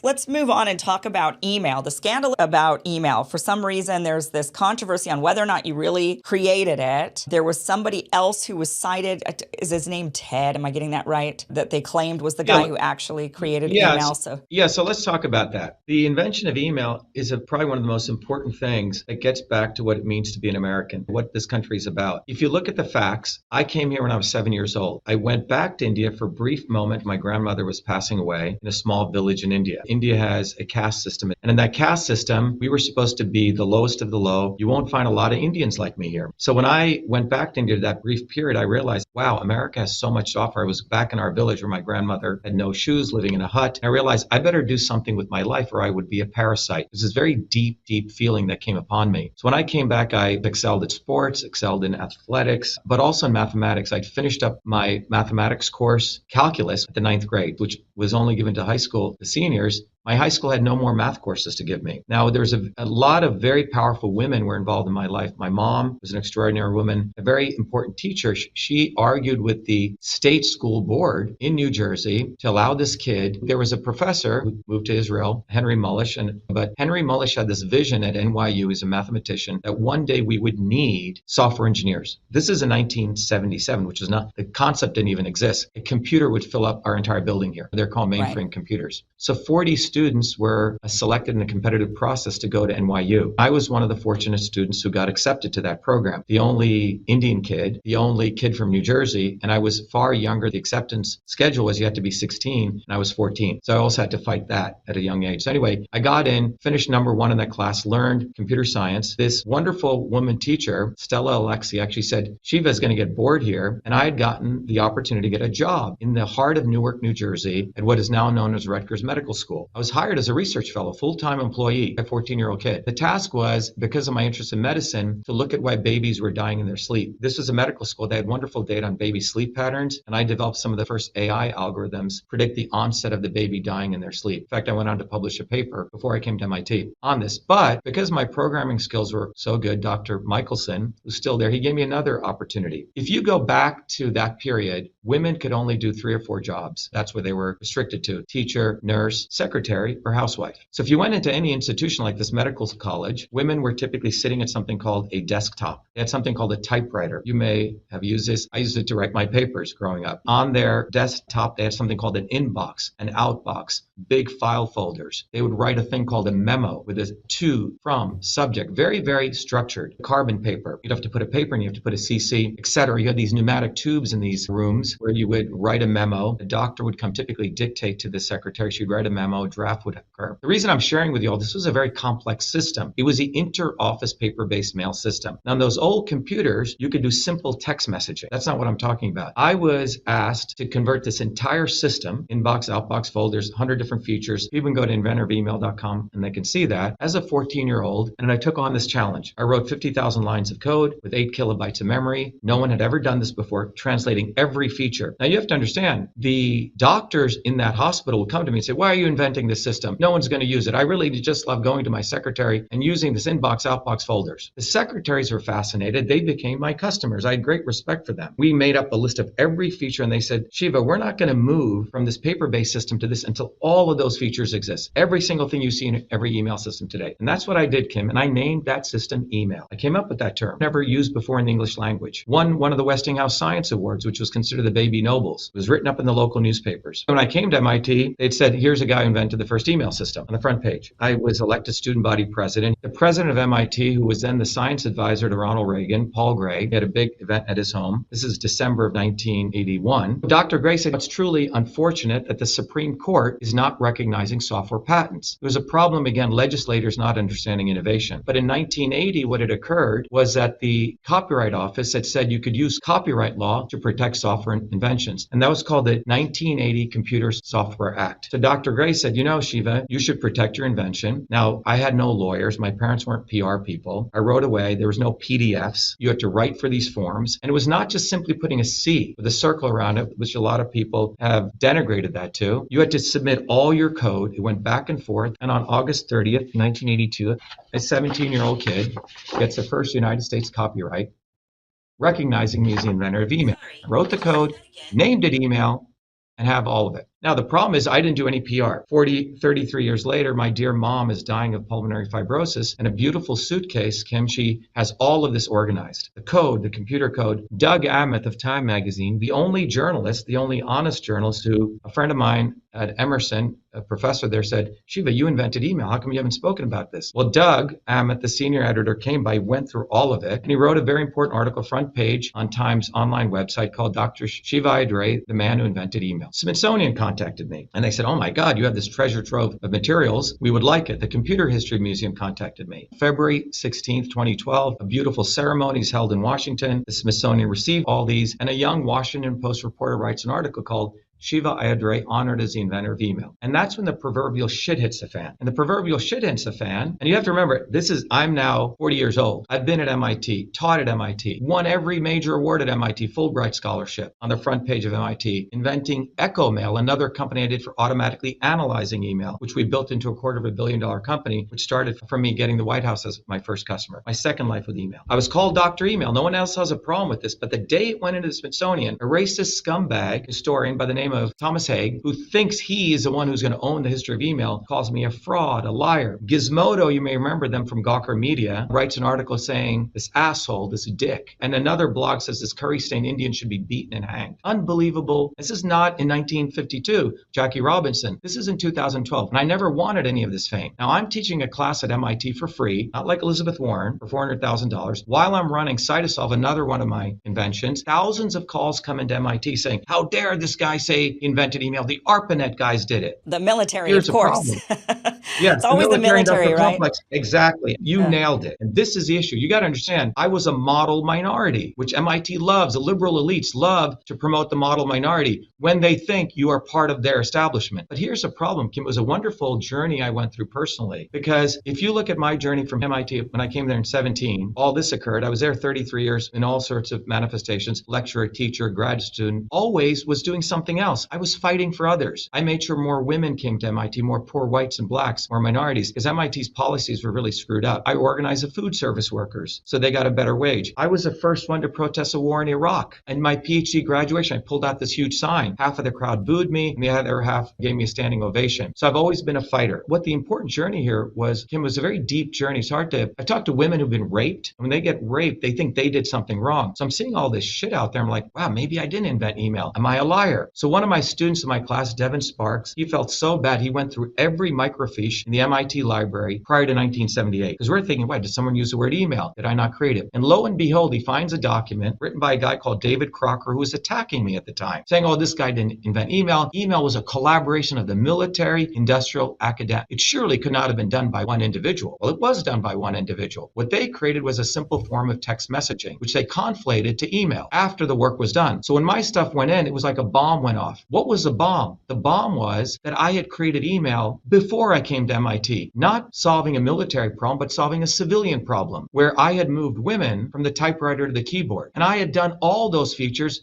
Let's move on and talk about email, the scandal about email. For some reason, there's this controversy on whether or not you really created it. There was somebody else who was cited. Is his name Ted? Am I getting that right? That they claimed was the guy who actually created email. So let's talk about that. The invention of email is probably one of the most important things that gets back to what it means to be an American, what this country is about. If you look at the facts, I came here when I was 7 years old. I went back to India for a brief moment. My grandmother was passing away in a small village in India. India has a caste system. And in that caste system, we were supposed to be the lowest of the low. You won't find a lot of Indians like me here. So when I went back to India that brief period, I realized, wow, America has so much to offer. I was back in our village where my grandmother had no shoes, living in a hut. And I realized I better do something with my life or I would be a parasite. There's this very deep, deep feeling that came upon me. So when I came back, I excelled at sports, excelled in athletics, but also in mathematics. I'd finished up my mathematics course, calculus, at the 9th grade, which was only given to high school, the seniors. My high school had no more math courses to give me. Now, there's a lot of very powerful women were involved in my life. My mom was an extraordinary woman, a very important teacher. She argued with the state school board in New Jersey to allow this kid. There was a professor who moved to Israel, Henry Mullish, but Henry Mullish had this vision at NYU as a mathematician that one day we would need software engineers. This is in 1977, which is not, the concept didn't even exist. A computer would fill up our entire building here. They're called mainframe computers. So 40 students were selected in a competitive process to go to NYU. I was one of the fortunate students who got accepted to that program. The only Indian kid, the only kid from New Jersey, and I was far younger. The acceptance schedule was you had to be 16, and I was 14. So I also had to fight that at a young age. So anyway, I got in, finished number one in that class, learned computer science. This wonderful woman teacher, Stella Alexi, actually said, Shiva is going to get bored here. And I had gotten the opportunity to get a job in the heart of Newark, New Jersey, at what is now known as Rutgers Medical School. I was hired as a research fellow, full-time employee, a 14-year-old kid. The task was, because of my interest in medicine, to look at why babies were dying in their sleep. This was a medical school. They had wonderful data on baby sleep patterns, and I developed some of the first AI algorithms predict the onset of the baby dying in their sleep. In fact, I went on to publish a paper before I came to MIT on this. But because my programming skills were so good, Dr. Michelson, who's still there, he gave me another opportunity. If you go back to that period, women could only do 3 or 4 jobs. That's where they were restricted to: teacher, nurse, secretary, or housewife. So if you went into any institution like this medical college, women were typically sitting at something called a desktop. They had something called a typewriter. You may have used this. I used it to write my papers growing up. On their desktop, they had something called an inbox, an outbox, big file folders. They would write a thing called a memo with a to, from, subject, very, very structured. Carbon paper. You'd have to put a paper and you have to put a CC, etc. You had these pneumatic tubes in these rooms where you would write a memo. The doctor would come typically dictate to the secretary. She'd write a memo, draft would occur. The reason I'm sharing with you all, this was a very complex system. It was the inter-office paper-based mail system. Now, on those old computers, you could do simple text messaging. That's not what I'm talking about. I was asked to convert this entire system, inbox, outbox, folders, 100 different features. You can go to inventorofemail.com and they can see that as a 14-year-old. And I took on this challenge. I wrote 50,000 lines of code with 8 kilobytes of memory. No one had ever done this before, translating every feature. Now, you have to understand, the doctors in that hospital would come to me and say, why are you inventing this system? No one's going to use it. I really just love going to my secretary and using this inbox, outbox folders. The secretaries were fascinated. They became my customers. I had great respect for them. We made up a list of every feature and they said, Shiva, we're not going to move from this paper-based system to this until all of those features exist. Every single thing you see in every email system today. And that's what I did, Kim. And I named that system email. I came up with that term, never used before in the English language. Won one of the Westinghouse Science Awards, which was considered the baby Nobles. It was written up in the local newspapers. When I came to MIT, they'd said, here's a guy who invented the first email system on the front page. I was elected student body president. The president of MIT, who was then the science advisor to Ronald Reagan, Paul Gray, had a big event at his home. This is December of 1981. Dr. Gray said, it's truly unfortunate that the Supreme Court is not recognizing software patents. There was a problem, again, legislators not understanding innovation. But in 1980, what had occurred was that the Copyright Office had said you could use copyright law to protect software inventions. And that was called the 1980 Computer Software Act. So Dr. Gray said, you know, Shiva, you should protect your invention. Now, I had no lawyers. My parents weren't PR people. I wrote away. There was no PDFs. You had to write for these forms. And it was not just simply putting a C with a circle around it, which a lot of people have denigrated that to. You had to submit all your code. It went back and forth. And on August 30th, 1982, a 17-year-old kid gets the first United States copyright, recognizing me as the inventor of email. Wrote the code, named it email, and have all of it. Now, the problem is I didn't do any PR. 33 years later, my dear mom is dying of pulmonary fibrosis, and a beautiful suitcase, Kim, she has all of this organized. The code, the computer code. Doug Amick of Time Magazine, the only journalist, the only honest journalist who, a friend of mine at Emerson, a professor there, said, Shiva, you invented email. How come you haven't spoken about this? Well, Doug Amick, the senior editor, came by, went through all of it, and he wrote a very important article, front page on Time's online website called Dr.SHIVA Ayyadurai, the man who invented email. Smithsonian contacted me, and they said, oh my God, you have this treasure trove of materials. We would like it. The Computer History Museum contacted me. February 16th, 2012, a beautiful ceremony is held in Washington. The Smithsonian received all these, and a young Washington Post reporter writes an article called Shiva Ayyadurai honored as the inventor of email. And that's when the proverbial shit hits the fan. And the proverbial shit hits the fan. And you have to remember, I'm now 40 years old. I've been at MIT, taught at MIT, won every major award at MIT, Fulbright scholarship on the front page of MIT, inventing Echo Mail, another company I did for automatically analyzing email, which we built into $250 million company, which started from me getting the White House as my first customer. My second life with email. I was called Dr. Email. No one else has a problem with this. But the day it went into the Smithsonian, a racist scumbag historian by the name of Thomas Haig, who thinks he is the one who's going to own the history of email, calls me a fraud, a liar. Gizmodo, you may remember them from Gawker Media, writes an article saying this asshole, this dick. And another blog says this curry-stained Indian should be beaten and hanged. Unbelievable. This is not in 1952, Jackie Robinson. This is in 2012. And I never wanted any of this fame. Now I'm teaching a class at MIT for free, not like Elizabeth Warren, for $400,000, while I'm running Cytosolve, another one of my inventions. Thousands of calls come into MIT saying, how dare this guy say he invented email? The ARPANET guys did it. The military, Here's of course. Yes, it's always the military, right? Complex. Exactly. You nailed it. And this is the issue. You got to understand, I was a model minority, which MIT loves. The liberal elites love to promote the model minority when they think you are part of their establishment. But here's a problem, Kim. It was a wonderful journey I went through personally, because if you look at my journey from MIT, when I came there in 17, all this occurred. I was there 33 years in all sorts of manifestations, lecturer, teacher, grad student, always was doing something else. I was fighting for others. I made sure more women came to MIT, more poor whites and blacks, more minorities, because MIT's policies were really screwed up. I organized the food service workers so they got a better wage. I was the first one to protest a war in Iraq. And my PhD graduation, I pulled out this huge sign. Half of the crowd booed me, and the other half gave me a standing ovation. So I've always been a fighter. What the important journey here was, Kim, was a very deep journey. It's hard to, I've talked to women who've been raped. And when they get raped, they think they did something wrong. So I'm seeing all this shit out there. I'm like, wow, maybe I didn't invent email. Am I a liar? So one of my students in my class, Devin Sparks, he felt so bad. He went through every microfiche in the MIT library prior to 1978. Because we're thinking, why, did someone use the word email? Did I not create it? And lo and behold, he finds a document written by a guy called David Crocker, who was attacking me at the time, saying, oh, this guy didn't invent email. Email was a collaboration of the military, industrial, academic. It surely could not have been done by one individual. Well, it was done by one individual. What they created was a simple form of text messaging, which they conflated to email after the work was done. So when my stuff went in, it was like a bomb went off. What was the bomb? The bomb was that I had created email before I came to MIT, not solving a military problem, but solving a civilian problem, where I had moved women from the typewriter to the keyboard. And I had done all those features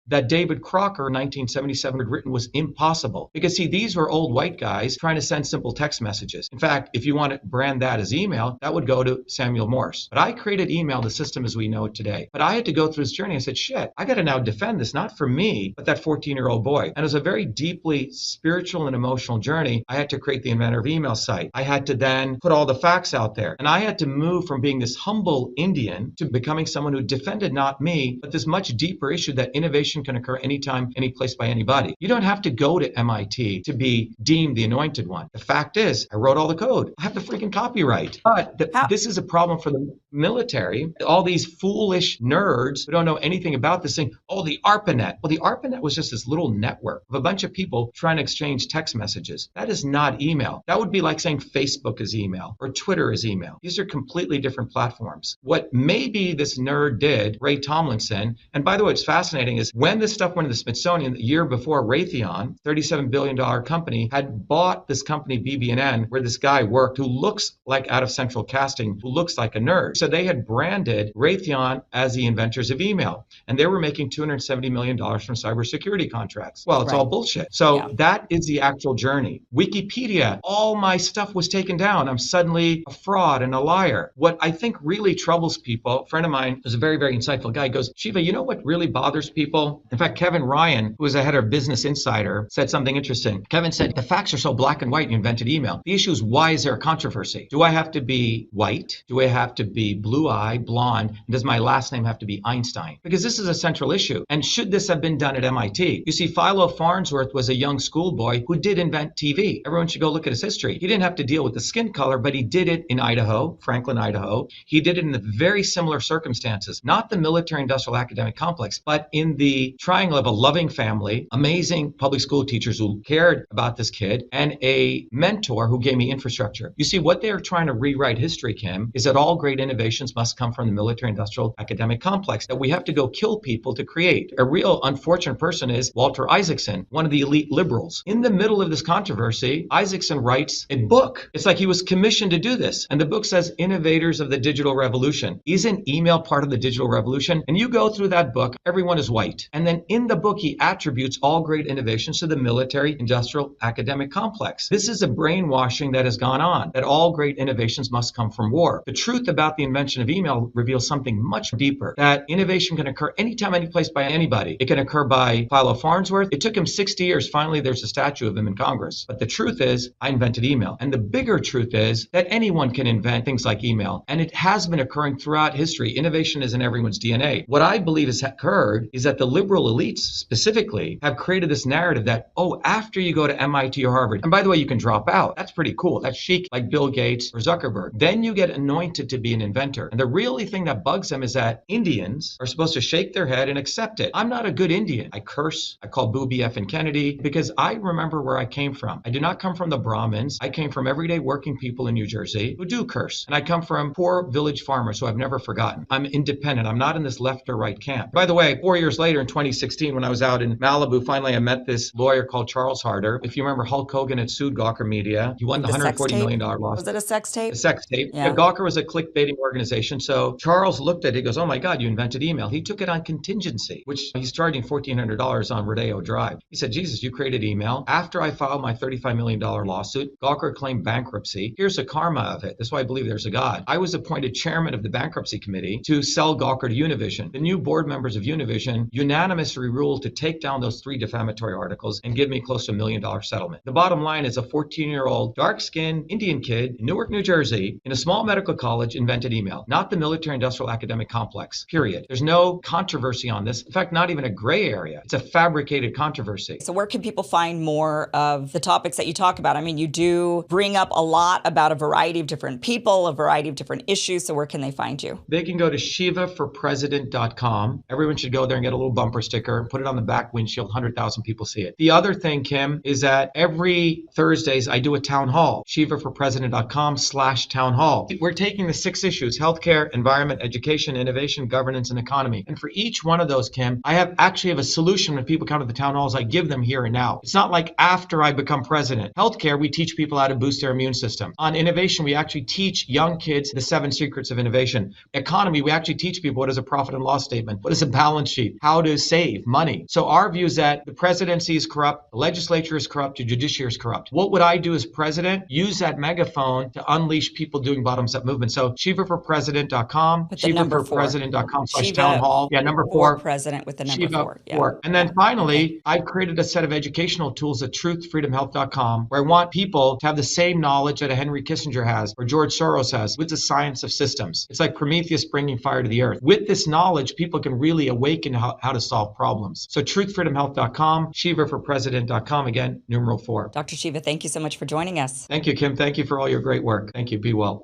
that David Crocker in 1977 had written was impossible. Because see, these were old white guys trying to send simple text messages. In fact, if you want to brand that as email, that would go to Samuel Morse. But I created email, the system as we know it today. But I had to go through this journey. I said, shit, I got to now defend this, not for me, but that 14-year-old boy. And it was a very deeply spiritual and emotional journey. I had to create the inventor of email site. I had to then put all the facts out there. And I had to move from being this humble Indian to becoming someone who defended not me, but this much deeper issue that innovation can occur anytime, any place, by anybody. You don't have to go to MIT to be deemed the anointed one. The fact is, I wrote all the code. I have the freaking copyright. But this is a problem for the military. All these foolish nerds who don't know anything about this thing. Oh, the ARPANET. Well, the ARPANET was just this little network of a bunch of people trying to exchange text messages. That is not email. That would be like saying Facebook is email or Twitter is email. These are completely different platforms. What maybe this nerd did, Ray Tomlinson, and by the way, what's fascinating is when this stuff went to the Smithsonian, the year before, Raytheon, $37 billion company, had bought this company, BB&N, where this guy worked who looks like out of central casting, who looks like a nerd. So they had branded Raytheon as the inventors of email. And they were making $270 million from cybersecurity contracts. Well, it's all bullshit. So that is the actual journey. Wikipedia, all my stuff was taken down. I'm suddenly a fraud and a liar. What I think really troubles people, a friend of mine was a very, very insightful guy, goes, Shiva, you know what really bothers people? people. In fact, Kevin Ryan, who was the head of Business Insider, said something interesting. Kevin said, the facts are so black and white, you invented email. The issue is, why is there a controversy? Do I have to be white? Do I have to be blue-eyed, blonde? And does my last name have to be Einstein? Because this is a central issue. And should this have been done at MIT? You see, Philo Farnsworth was a young schoolboy who did invent TV. Everyone should go look at his history. He didn't have to deal with the skin color, but he did it in Idaho, Franklin, Idaho. He did it in the very similar circumstances, not the military-industrial academic complex, but in the triangle of a loving family, amazing public school teachers who cared about this kid, and a mentor who gave me infrastructure. You see, what they are trying to rewrite history, Kim, is that all great innovations must come from the military-industrial academic complex, that we have to go kill people to create. A real unfortunate person is Walter Isaacson, one of the elite liberals. In the middle of this controversy, Isaacson writes a book. It's like he was commissioned to do this. And the book says, Innovators of the Digital Revolution. Isn't email part of the digital revolution? And you go through that book, everyone is white. And then in the book, he attributes all great innovations to the military-industrial academic complex. This is a brainwashing that has gone on, that all great innovations must come from war. The truth about the invention of email reveals something much deeper, that innovation can occur anytime, any place, by anybody. It can occur by Philo Farnsworth. It took him 60 years. Finally, there's a statue of him in Congress. But the truth is, I invented email. And the bigger truth is that anyone can invent things like email. And it has been occurring throughout history. Innovation is in everyone's DNA. What I believe has occurred is that the liberal elites specifically have created this narrative that, oh, after you go to MIT or Harvard, and by the way, you can drop out. That's pretty cool. That's chic, like Bill Gates or Zuckerberg. Then you get anointed to be an inventor. And the really thing that bugs them is that Indians are supposed to shake their head and accept it. I'm not a good Indian. I curse. I call Booby F and Kennedy because I remember where I came from. I did not come from the Brahmins. I came from everyday working people in New Jersey who do curse. And I come from poor village farmers who I've never forgotten. I'm independent. I'm not in this left or right camp. By the way, 4 years later in 2016, when I was out in Malibu, finally I met this lawyer called Charles Harder. If you remember, Hulk Hogan had sued Gawker Media. He won the $140 million lawsuit. Was it a sex tape? A sex tape. Yeah. But Gawker was a clickbaiting organization. So Charles looked at it. He goes, oh my God, you invented email. He took it on contingency, which he's charging $1,400 on Rodeo Drive. He said, Jesus, you created email. After I filed my $35 million lawsuit, Gawker claimed bankruptcy. Here's the karma of it. That's why I believe there's a God. I was appointed chairman of the bankruptcy committee to sell Gawker to Univision. The new board members of Univision unanimously ruled to take down those 3 defamatory articles and give me close to $1 million settlement. The bottom line is a 14-year-old dark-skinned Indian kid in Newark, New Jersey, in a small medical college, invented email, not the military-industrial academic complex, period. There's no controversy on this. In fact, not even a gray area. It's a fabricated controversy. So where can people find more of the topics that you talk about? I mean, you do bring up a lot about a variety of different people, a variety of different issues. So where can they find you? They can go to shivaforpresident.com. Everyone should go there and get a little bumper sticker and put it on the back windshield. 100,000 people see it. The other thing, Kim, is that every Thursdays I do a town hall. shivaforpresident.com/town hall. We're taking the 6 issues: healthcare, environment, education, innovation, governance, and economy. And for each one of those, Kim, I actually have a solution. When people come to the town halls, I give them here and now. It's not like after I become president. Healthcare, we teach people how to boost their immune system. On innovation, we actually teach young kids the 7 secrets of innovation. Economy, we actually teach people what is a profit and loss statement, what is a balance sheet, how to save money. So our view is that the presidency is corrupt, the legislature is corrupt, the judiciary is corrupt. What would I do as president? Use that megaphone to unleash people doing bottoms-up movement. So shivaforpresident.com, shivaforpresident.com/town hall. Yeah, number 4. President with the number Shiva 4. Yeah. 4. And then finally, I've created a set of educational tools at truthfreedomhealth.com where I want people to have the same knowledge that a Henry Kissinger has or George Soros has with the science of systems. It's like Prometheus bringing fire to the earth. With this knowledge, people can really awaken how to solve problems. So truthfreedomhealth.com, shivaforpresident.com, again, numeral 4. Dr. Shiva, thank you so much for joining us. Thank you, Kim. Thank you for all your great work. Thank you. Be well.